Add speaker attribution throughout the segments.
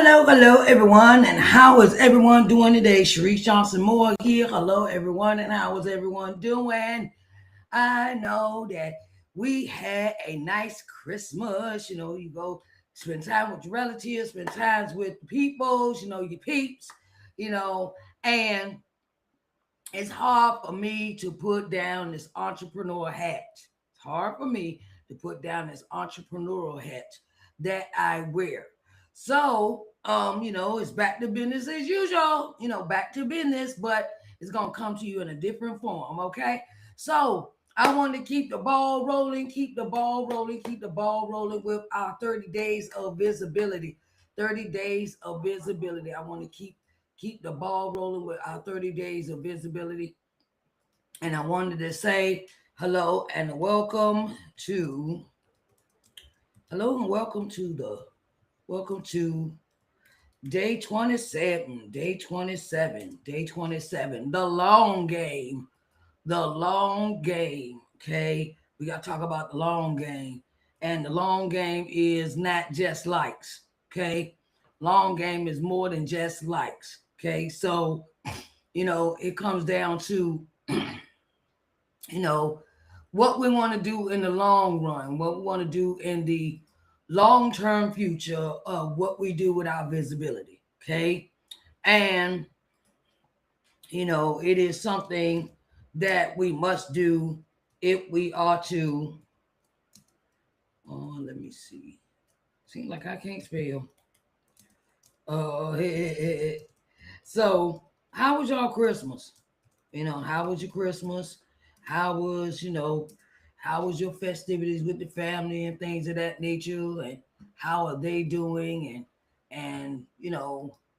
Speaker 1: Hello, everyone, and how is everyone doing today? Sharise Johnson Moore here. Hello, everyone, and how is everyone doing? I know that we had a nice Christmas. You go spend time with your relatives, spend times with the peoples, your peeps, you know, and it's hard for me to put down this entrepreneur hat. It's hard for me to put down this entrepreneurial hat that I wear. So, it's back to business as usual, back to business, but it's going to come to you in a different form, okay? So, I want to keep the ball rolling, keep the ball rolling, keep the ball rolling with our 30 days of visibility. 30 days of visibility. I want to keep the ball rolling with our 30 days of visibility. And I wanted to say to hello and welcome to day 27, day 27, the long game, the long game. Okay. We got to talk about the long game. And the long game is not just likes. Okay. Long game is more than just likes. Okay. So, it comes down to, you know, what we want to do in the long run, what we want to do in the long term future of what we do with our visibility. Okay. And, it is something that we must do if we are to, let me see. Seems like I can't spell. Uh, so, how was y'all Christmas? How was your Christmas? How was, how was your festivities with the family and things of that nature? And how are they doing? And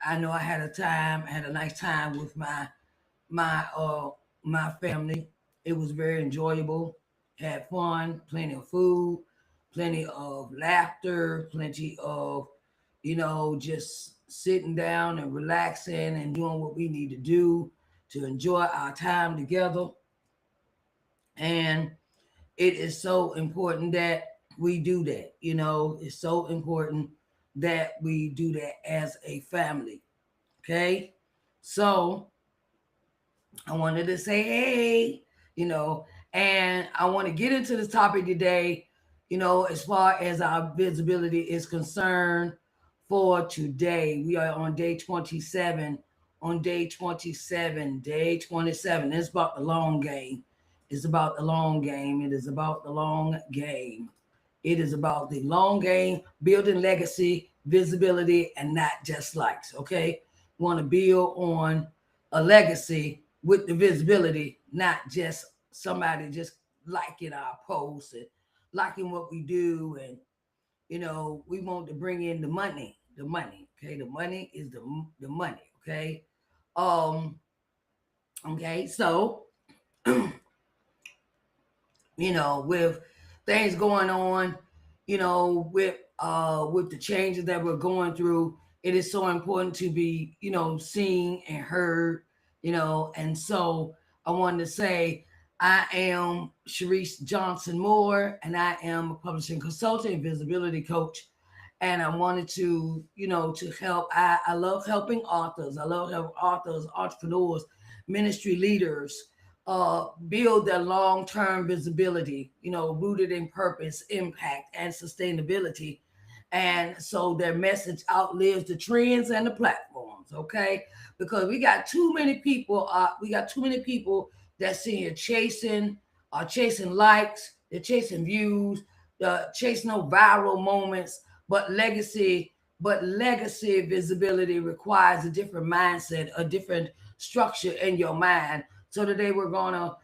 Speaker 1: I know I had a nice time with my family. It was very enjoyable. Had fun, plenty of food, plenty of laughter, plenty of, just sitting down and relaxing and doing what we need to do to enjoy our time together. And it is so important that we do that. It's so important that we do that as a family. Okay. So I wanted to say, hey, you know, and I want to get into this topic today, as far as our visibility is concerned for today. We are on day 27. On day 27. It's about the long game. It's about the long game. It is about the long game. It is about the long game, building legacy, visibility, and not just likes. Okay. We want to build on a legacy with the visibility, not just somebody just liking our posts and liking what we do. And, we want to bring in the money, Okay. The money is the money. Okay. Um, okay. So, with things going on, with the changes that we're going through, it is so important to be, seen and heard, and so I wanted to say I am Sharise Johnson Moore, and I am a publishing consultant and visibility coach. And I wanted to, to help. I love helping authors. I love helping authors, entrepreneurs, ministry leaders build their long-term visibility, rooted in purpose, impact, and sustainability. And so their message outlives the trends and the platforms, okay? Because we got too many people that see here chasing likes, they're chasing views, chasing no viral moments, but legacy visibility requires a different mindset, a different structure in your mind. So today we're gonna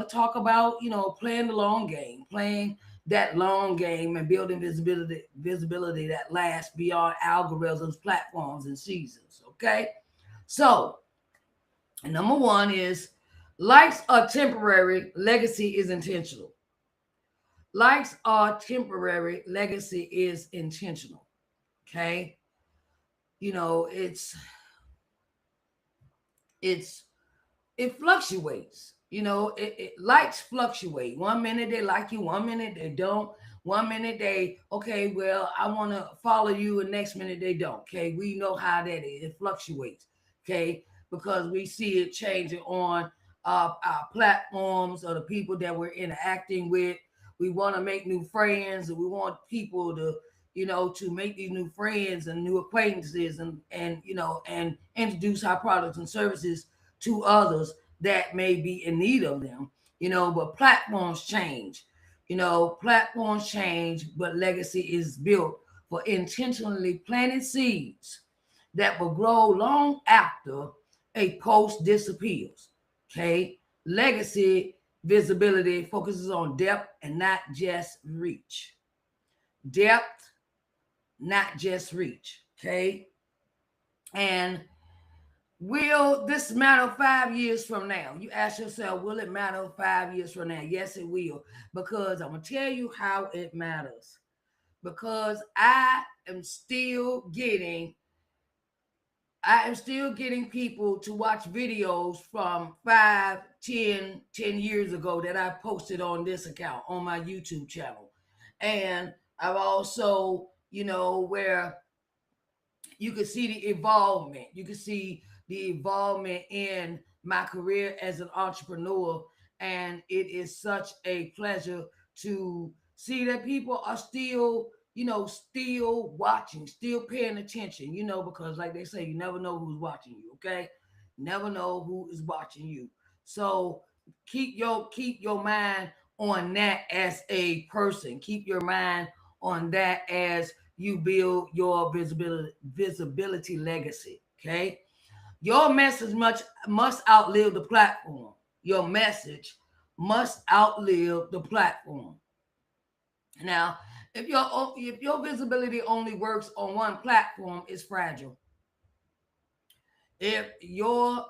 Speaker 1: talk about playing the long game, playing that long game, and building visibility that lasts beyond algorithms, platforms, and seasons. Okay, so number one is likes are temporary, legacy is intentional. Likes are temporary, legacy is intentional. Okay, you know it's it fluctuates. Likes fluctuate. One minute they like you, one minute they don't. One minute they, okay, well, I want to follow you, and next minute they don't. Okay, we know how that is. It fluctuates. Okay, because we see it changing on our platforms or the people that we're interacting with. We want to make new friends, and we want people to, to make these new friends and new acquaintances, and introduce our products and services to others that may be in need of them. But platforms change. Platforms change, but legacy is built for intentionally planted seeds that will grow long after a post disappears. Okay. Legacy visibility focuses on depth and not just reach. Depth, not just reach. Okay. And will this matter 5 years from now? You ask yourself, will it matter 5 years from now? Yes, it will. Because I'm going to tell you how it matters. Because I am still getting people to watch videos from 5, 10 years ago that I posted on this account on my YouTube channel. And I've also, where you can see the evolvement. You can see the evolvement in my career as an entrepreneur. And it is such a pleasure to see that people are still, still watching, still paying attention, because like they say, you never know who's watching you, okay? Never know who is watching you. So keep your mind on that as a person. Keep your mind on that as you build your visibility legacy. Okay. Your message must outlive the platform. Your message must outlive the platform. Now, if your visibility only works on one platform, it's fragile. If your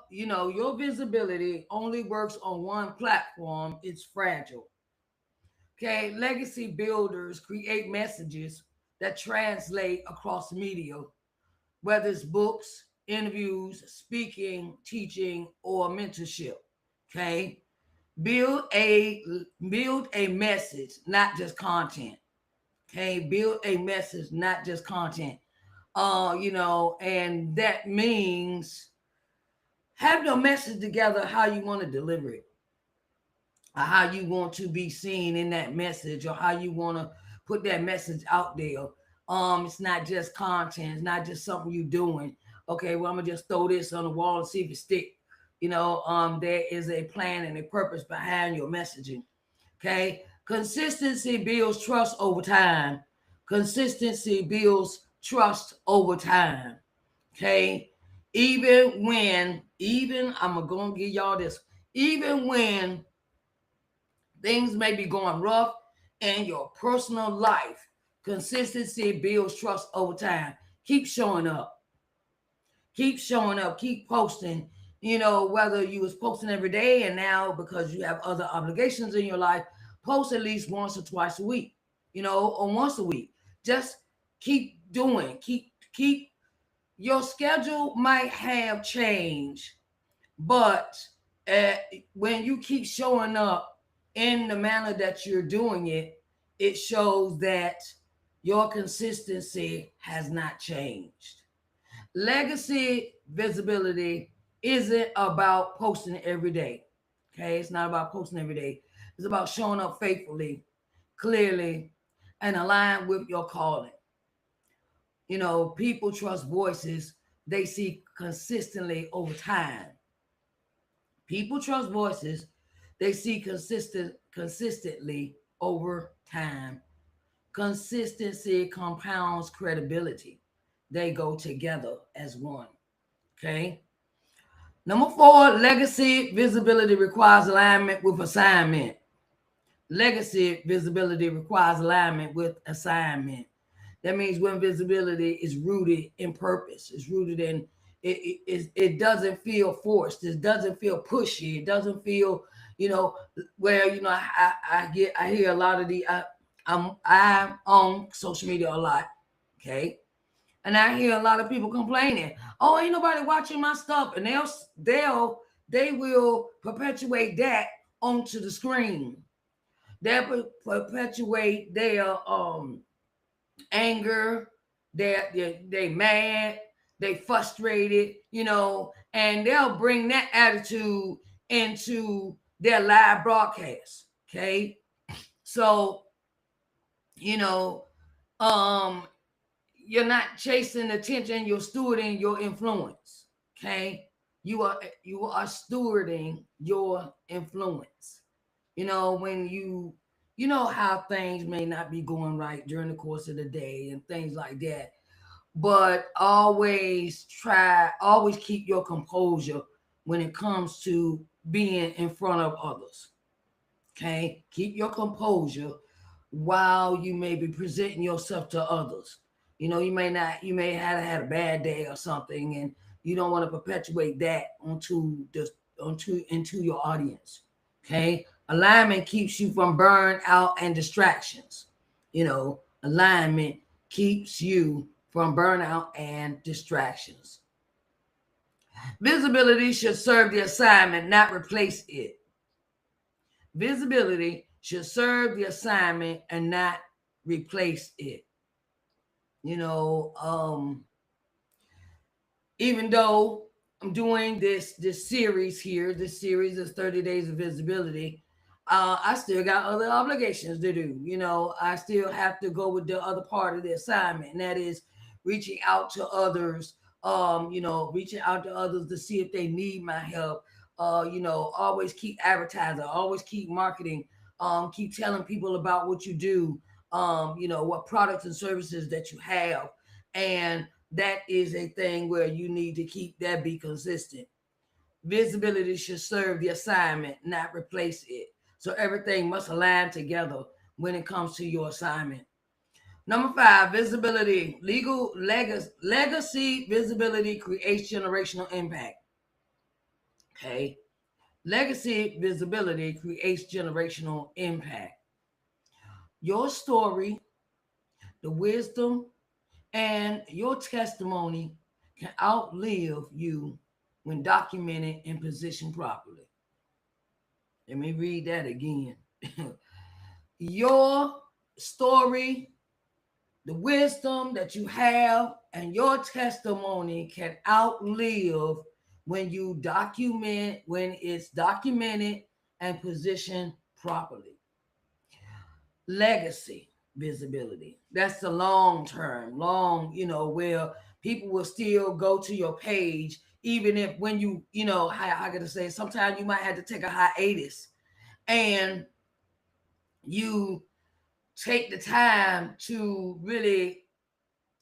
Speaker 1: visibility only works on one platform, it's fragile. Okay, legacy builders create messages that translate across media, whether it's books, interviews, speaking, teaching, or mentorship. Okay, build a build a message, not just content. Okay, build a message, not just content. And that means have your message together how you want to deliver it, or how you want to be seen in that message, or how you want to put that message out there. It's not just content, it's not just something you doing. Okay, well, I'm gonna just throw this on the wall and see if it stick. There is a plan and a purpose behind your messaging. Okay, consistency builds trust over time. Consistency builds trust over time. Okay, even I'm gonna give y'all this, even when things may be going rough in your personal life. Consistency builds trust over time. Keep showing up. Keep showing up. Keep posting. Whether you was posting every day and now because you have other obligations in your life, post at least once or twice a week, or once a week. Just keep doing. Keep your schedule might have changed, but uh, when you keep showing up in the manner that you're doing it, it shows that your consistency has not changed. Legacy visibility isn't about posting every day. Okay, it's not about posting every day. It's about showing up faithfully, clearly, and aligned with your calling. People trust voices they see consistently over time. People trust voices they see consistently over time. Consistency compounds credibility. They go together as one. Okay. Number four, legacy visibility requires alignment with assignment. Legacy visibility requires alignment with assignment. That means when visibility is rooted in purpose, it's rooted in it doesn't feel forced. It doesn't feel pushy. It doesn't feel, where I hear a lot of I'm on social media a lot, okay, and I hear a lot of people complaining. Oh, ain't nobody watching my stuff, and they will perpetuate that onto the screen. They perpetuate their anger, they mad, they frustrated, and they'll bring that attitude into their live broadcast. Okay. So, you know, um, you're not chasing attention, you're stewarding your influence. Okay. You are stewarding your influence. When you know how things may not be going right during the course of the day and things like that, but always keep your composure when it comes to being in front of others. Okay, keep your composure while you may be presenting yourself to others. You may have had a bad day or something, and you don't want to perpetuate that onto into your audience. Okay, alignment keeps you from burnout and distractions. Alignment keeps you from burnout and distractions. Visibility should serve the assignment, not replace it. Visibility should serve the assignment and not replace it. You know, um, Even though I'm doing this series here, this series is 30 days of visibility. I still got other obligations to do. I still have to go with the other part of the assignment, and that is reaching out to others. Reaching out to others to see if they need my help. Always keep advertising, always keep marketing, keep telling people about what you do, what products and services that you have. And that is a thing where you need to keep that be consistent. Visibility should serve the assignment, not replace it. So everything must align together when it comes to your assignment. Number 5, visibility. Legacy visibility creates generational impact. Okay. Legacy visibility creates generational impact. Your story, the wisdom, and your testimony can outlive you when documented and positioned properly. Let me read that again. Your story, the wisdom that you have, and your testimony can outlive when it's documented and positioned properly. Legacy visibility. That's the long term, where people will still go to your page, even if when how I gotta say, sometimes you might have to take a hiatus and you take the time to really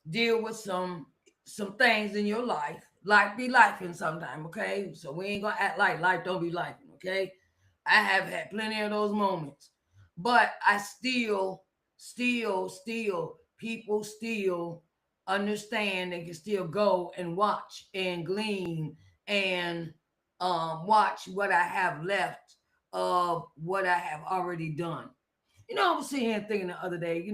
Speaker 1: deal with some things in your life. Life be life in sometime, okay? So we ain't gonna act like life don't be life, okay? I have had plenty of those moments. But I still, people still understand they can still go and watch and glean and watch what I have left of what I have already done. I was sitting here thinking the other day,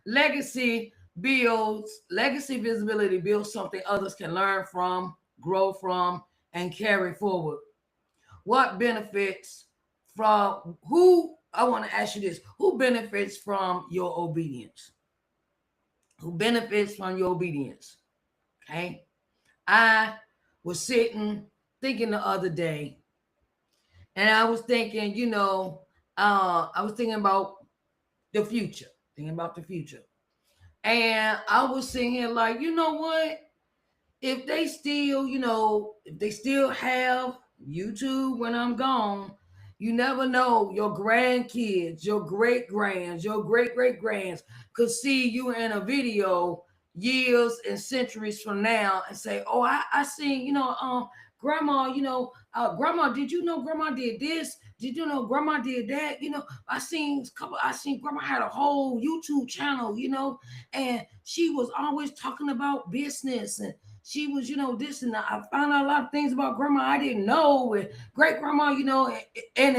Speaker 1: legacy visibility builds something others can learn from, grow from, and carry forward. What benefits from who? I want to ask you this: who benefits from your obedience? Who benefits from your obedience? Okay. I was sitting thinking the other day, and I was thinking, I was thinking about the future, thinking about the future. And I was sitting here like, you know what? If they still have YouTube when I'm gone, you never know. Your grandkids, your great grands, your great great grands could see you in a video years and centuries from now and say, "Oh, I seen, grandma, grandma, did you know grandma did this? Did you know grandma did that? I seen grandma had a whole YouTube channel, and she was always talking about business and she was, this and that. I found out a lot of things about grandma I didn't know, and great grandma, and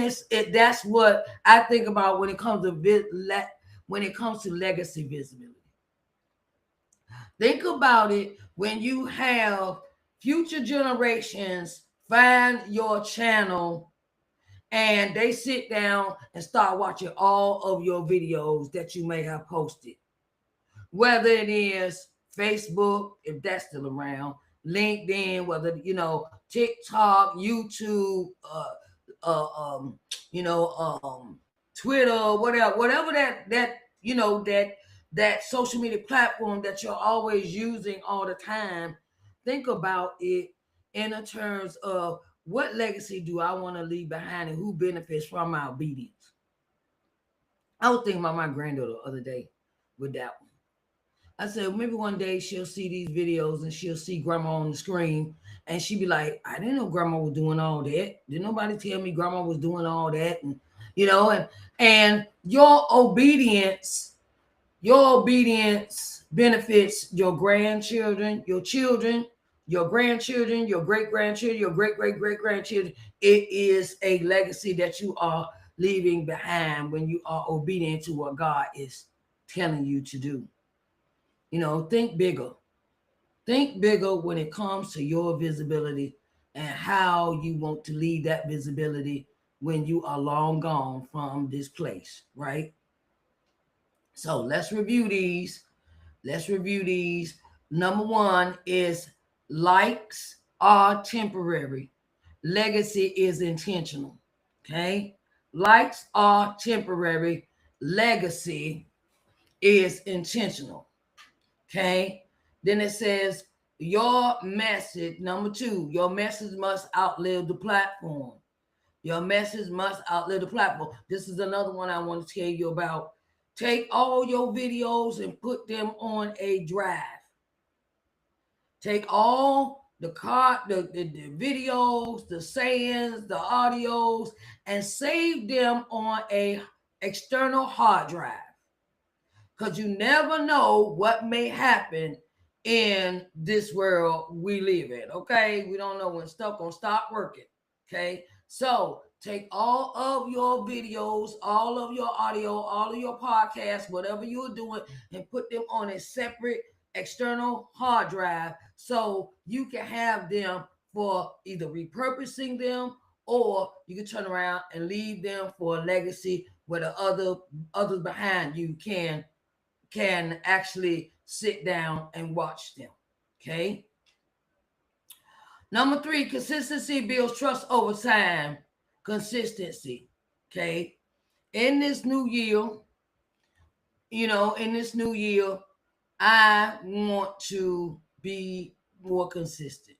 Speaker 1: that's what I think about when it comes to legacy visibility. Think about it when you have future generations find your channel and they sit down and start watching all of your videos that you may have posted, whether it is Facebook, if that's still around, LinkedIn, whether TikTok, YouTube, uh, um, you know, Twitter, whatever that social media platform that you're always using all the time. Think about it in the terms of what legacy do I want to leave behind and who benefits from my obedience. I was thinking about my granddaughter the other day with that one. I said, maybe one day she'll see these videos and she'll see grandma on the screen and she'll be like, I didn't know grandma was doing all that. Did nobody tell me grandma was doing all that? And your obedience benefits your grandchildren, your children, your grandchildren, your great grandchildren, your great great great grandchildren. It is a legacy that you are leaving behind when you are obedient to what God is telling you to do. Think bigger. Think bigger when it comes to your visibility and how you want to leave that visibility when you are long gone from this place, right? So let's review these. Number one is likes are temporary. Legacy is intentional. Okay? Likes are temporary. Legacy is intentional. Okay? Then it says your message, number two, your message must outlive the platform. Your message must outlive the platform. This is another one I want to tell you about. Take all your videos and put them on a drive. Take all the videos, the sayings, the audios, and save them on a external hard drive. Because you never know what may happen in this world we live in. Okay, we don't know when stuff gonna stop working. Okay, so take all of your videos, all of your audio, all of your podcasts, whatever you're doing, and put them on a separate external hard drive so you can have them for either repurposing them, or you can turn around and leave them for a legacy where the others behind you can actually sit down and watch them. Okay. Number three, consistency builds trust over time. Consistency. Okay. In this new year, I want to be more consistent.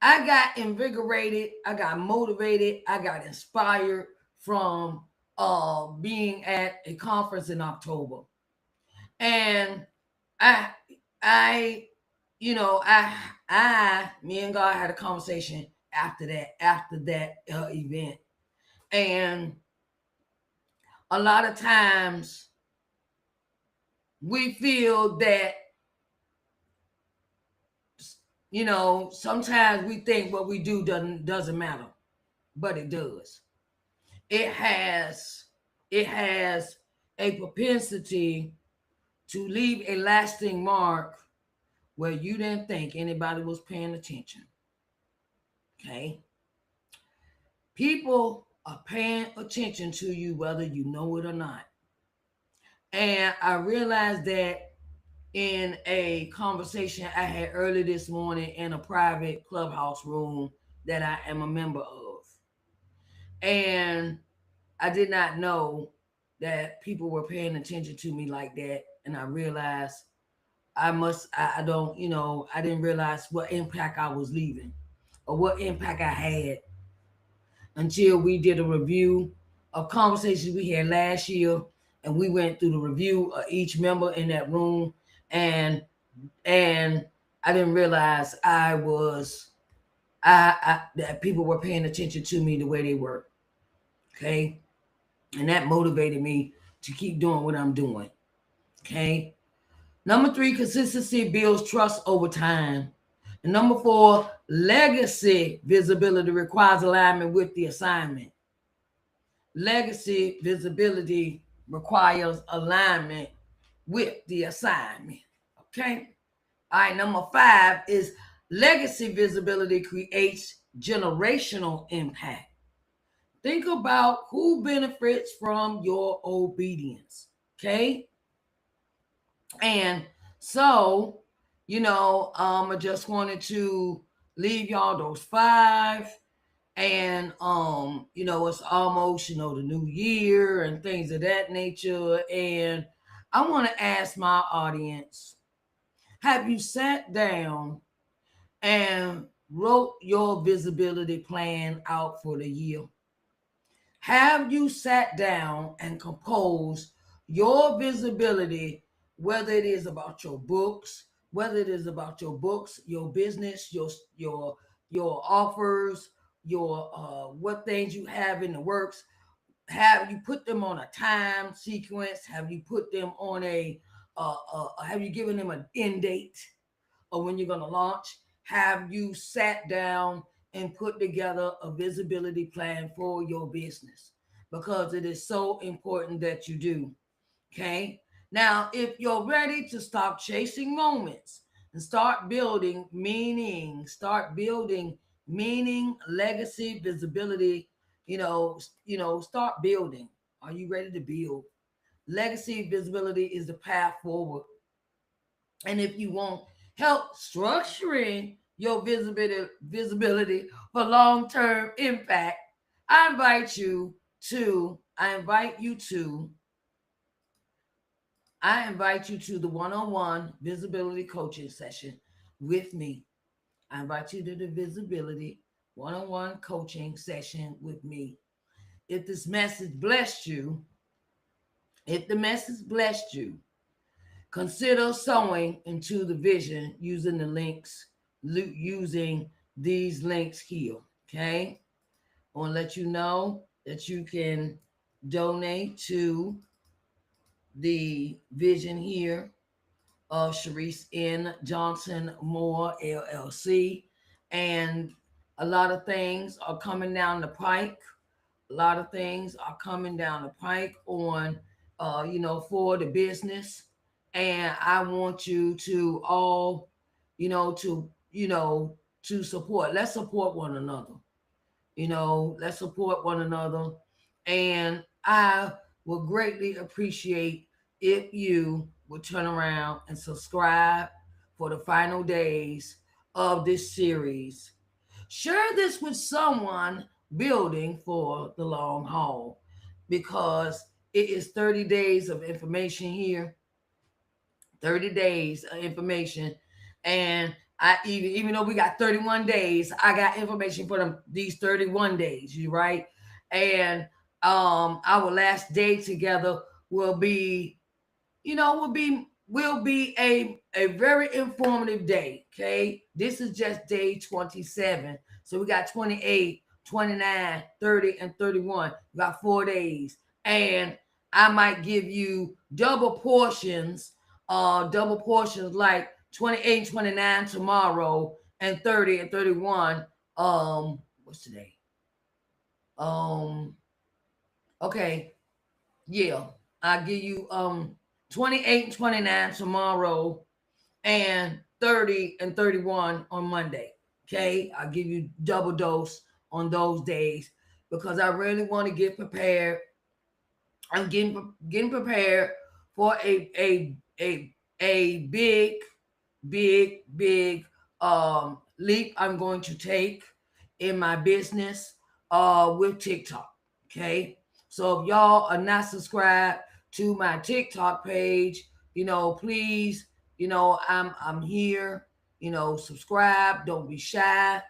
Speaker 1: I got invigorated, I got motivated, I got inspired from being at a conference in October. And I I me and God had a conversation after that event. And a lot of times we feel that, sometimes we think what we do doesn't matter, but it does. It has a propensity to leave a lasting mark where you didn't think anybody was paying attention. Okay? People are paying attention to you whether you know it or not. And I realized that in a conversation I had early this morning in a private clubhouse room that I am a member of. And I did not know that people were paying attention to me like that. And I realized I didn't realize what impact I was leaving or what impact I had until we did a review of conversations we had last year. And we went through the review of each member in that room. And I didn't realize that people were paying attention to me the way they were. Okay. And that motivated me to keep doing what I'm doing. Okay. Number three, consistency builds trust over time. And number four, legacy visibility requires alignment with the assignment. Legacy visibility requires alignment with the assignment. Okay. All right. Number five is legacy visibility creates generational impact. Think about who benefits from your obedience. Okay. And so, I just wanted to leave y'all those five. And it's almost, the new year and things of that nature. And I want to ask my audience, have you sat down and wrote your visibility plan out for the year? Have you sat down and composed your visibility, whether it is about your books, whether it is about your books, your business, your offers, your what things you have in the works? Have you put them on a time sequence? Have you put them on have you given them an end date of when you're going to launch? Have you sat down and put together a visibility plan for your business? Because it is so important that you do. Okay. Now, if you're ready to stop chasing moments and start building meaning, legacy, visibility, start building. Are you ready to build? Legacy visibility is the path forward. And if you want help structuring your visibility for long-term impact, I invite you to I invite you to I invite you to the one-on-one visibility coaching session with me. I invite you to the visibility one-on-one coaching session with me. If this message blessed you, if the message blessed you, consider sewing into the vision using using these links here. Okay. I want to let you know that you can donate to the vision here of Sharise N. Johnson Moore LLC. And a lot of things are coming down the pike. A lot of things are coming down the pike on, for the business. And I want you to all, you know, to, you know, to support. Let's support one another. Let's support one another. And I would greatly appreciate if you would turn around and subscribe for the final days of this series. Share this with someone building for the long haul, because it is 30 days of information here, 30 days of information. And I even though we got 31 days, I got information for them these 31 days, you right? And our last day together will be, will be a very informative day. Okay. This is just day 27. So we got 28, 29, 30, and 31. We got 4 days. And I might give you double portions like 28, 29 tomorrow, and 30 and 31. What's today? Um, okay, yeah. I'll give you 28 and 29 tomorrow, and 30 and 31 on Monday. Okay, I'll give you double dose on those days because I really want to get prepared. I'm getting prepared for a big leap I'm going to take in my business with TikTok. Okay. So if y'all are not subscribed to my TikTok page, please, I'm here, subscribe, don't be shy.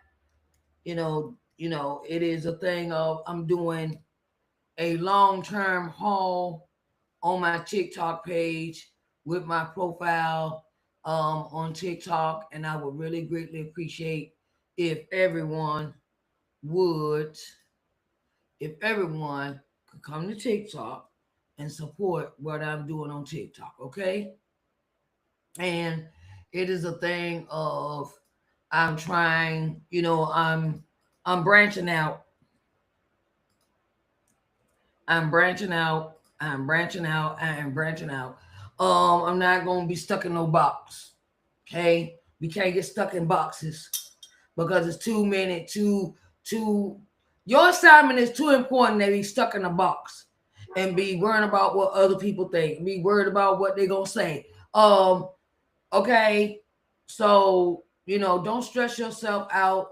Speaker 1: It is a thing of I'm doing a long-term haul on my TikTok page with my profile on TikTok, and I would really greatly appreciate if everyone would, if everyone could come to TikTok and support what I'm doing on TikTok, okay? And it is a thing of I'm trying, I'm branching out. I'm branching out. I'm branching out. I'm branching out. I'm not gonna be stuck in no box. Okay, we can't get stuck in boxes because it's too many, too Your assignment is too important to be stuck in a box and be worrying about what other people think, be worried about what they're gonna say. Okay, so don't stress yourself out.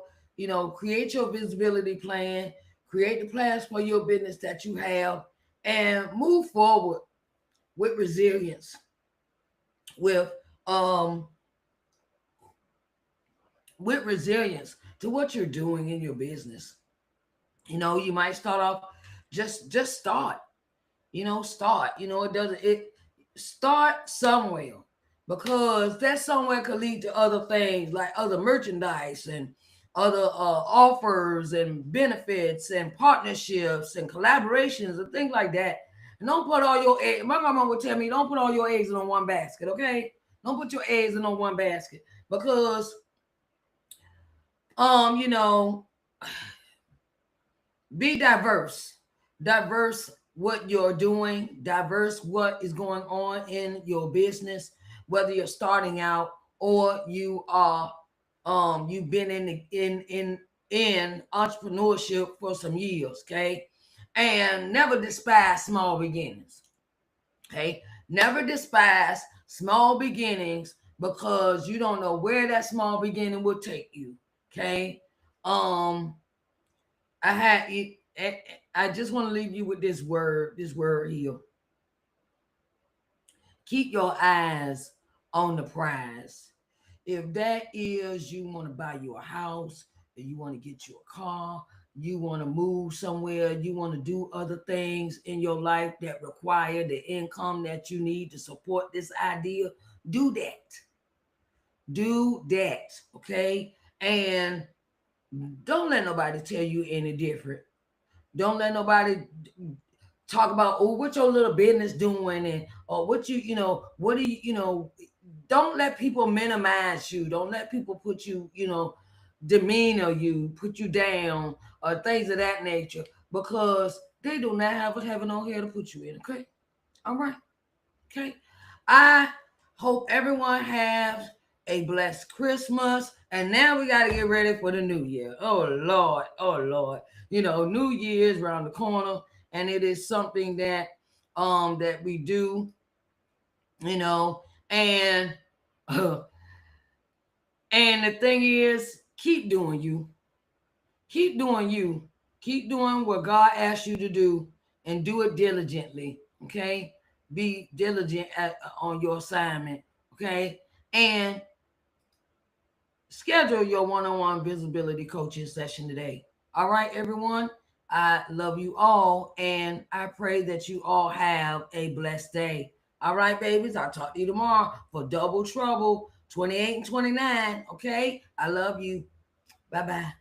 Speaker 1: Create your visibility plan, create the plans for your business that you have, and move forward with resilience, with um resilience to what you're doing in your business. You might start off, just start. Start. It doesn't it start somewhere, because that somewhere could lead to other things, like other merchandise and other offers and benefits and partnerships and collaborations and things like that. And don't put all your eggs. My grandma would tell me, don't put all your eggs in on one basket, okay? Don't put your eggs in on one basket, because um, you know, be diverse. Diverse what you're doing, diverse what is going on in your business, whether you're starting out or you've been in entrepreneurship for some years, okay? And never despise small beginnings. Okay? Never despise small beginnings, because you don't know where that small beginning will take you. Okay? Um I had it. I just want to leave you with this word here. Keep your eyes on the prize. If that is, you want to buy you a house, or you want to get you a car, you want to move somewhere, you want to do other things in your life that require the income that you need to support this idea, do that. Do that. Okay? And don't let nobody tell you any different. Don't let nobody talk about, oh, what your little business doing, and or what what do don't let people minimize you. Don't let people put you, demeanor you, put you down, or things of that nature, because they do not have a heaven on here to put you in. Okay? All right. Okay. I hope everyone has a blessed Christmas. And now we got to get ready for the new year. Oh, Lord. Oh, Lord. New Year's around the corner. And it is something that we do, you know, and uh, and the thing is, keep doing you. Keep doing you. Keep doing what God asked you to do, and do it diligently. Okay? Be diligent on your assignment. Okay? And schedule your one-on-one visibility coaching session today. All right, everyone. I love you all, and I pray that you all have a blessed day. All right, babies. I'll talk to you tomorrow for Double Trouble 28 and 29. Okay? I love you. Bye bye.